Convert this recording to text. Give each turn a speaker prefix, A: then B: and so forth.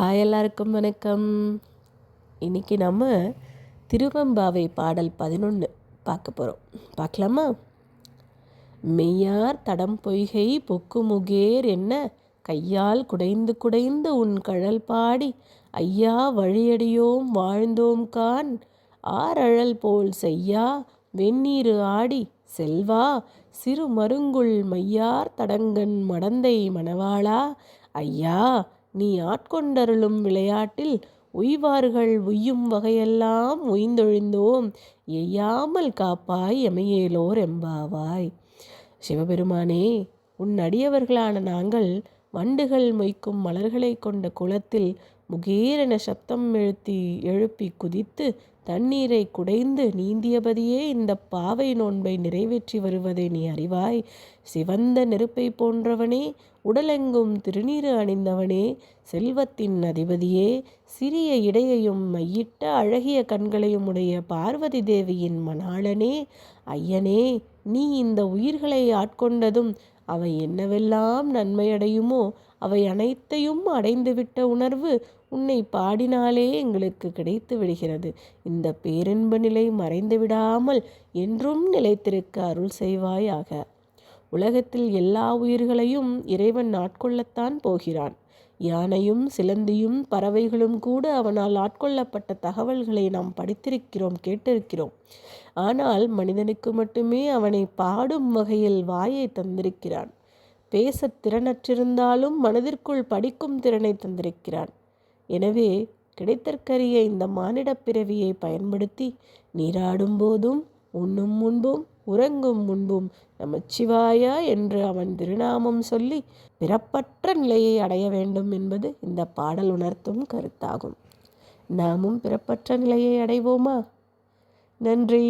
A: Hi, எல்லாருக்கும் வணக்கம். இன்னைக்கு நம்ம திருவெம்பாவை பாடல் 11 பார்க்க போகிறோம். பார்க்கலாமா? மெய்யார் தடம் பொய்கை பொக்குமுகேர் என்ன கையால் குடைந்து குடைந்து உன் கழல் பாடி ஐயா வழியடியோம் வாழ்ந்தோம் கான் ஆரழல் போல் செய்யா வெந்நீரு ஆடி செல்வா சிறு மருங்குள் மையார் தடங்கண் மடந்தை மணவாளா ஐயா நீ ஆட்கொண்டருளும் விளையாட்டில் உய்வார்கள் உய்யும் வகையெல்லாம் உய்ந்தொழிந்தோம் எய்யாமல் காப்பாய் எமையேலோர் எம்பாவாய். சிவபெருமானே, உன் அடியவர்களான நாங்கள் வண்டுகள் மொய்க்கும் மலர்களை கொண்ட குளத்தில் முகேரென சப்தம் எழுப்பி குதித்து தண்ணீரை குடைந்து நீந்தியபதியே இந்த பாவை நோன்பை நிறைவேற்றி வருவதை நீ அறிவாய். சிவந்த நெருப்பை போன்றவனே, உடலெங்கும் திருநீறு அணிந்தவனே, செல்வத்தின் அதிபதியே, சிறிய இடையையும் மையிட்ட அழகிய கண்களையும் உடைய பார்வதி தேவியின் மணாளனே, ஐயனே, நீ இந்த உயிர்களை ஆட்கொண்டதும் அவை என்னவெல்லாம் நன்மையடையுமோ அவை அனைத்தையும் அடைந்துவிட்ட உணர்வு உன்னை பாடினாலே எங்களுக்கு கிடைத்து விடுகிறது. இந்த பேரின்ப நிலை மறைந்து விடாமல் என்றும் நிலைத்திருக்க அருள் செய்வாயாக. உலகத்தில் எல்லா உயிர்களையும் இறைவன் ஆட்கொள்ளத்தான் போகிறான். யானையும் சிலந்தியும் பறவைகளும் கூட அவனால் ஆட்கொள்ளப்பட்ட தகவல்களை நாம் படித்திருக்கிறோம், கேட்டிருக்கிறோம். ஆனால் மனிதனுக்கு மட்டுமே அவனை பாடும் வகையில் வாயை தந்திருக்கிறான். பேச திறனற்றிருந்தாலும் மனதிற்குள் படிக்கும் திறனை தந்திருக்கிறான். எனவே கிடைத்தற்கரிய இந்த மானிடப் பிறவியை பயன்படுத்தி நீராடும் போதும் உண்ணும் முன்பும் உறங்கும் முன்பும் நமச்சிவாயா என்று அவன் திருநாமம் சொல்லி பிறப்பற்ற நிலையை அடைய வேண்டும் என்பது இந்த பாடல் உணர்த்தும் கருத்தாகும். நாமும் பிறப்பற்ற நிலையை அடைவோமா? நன்றி.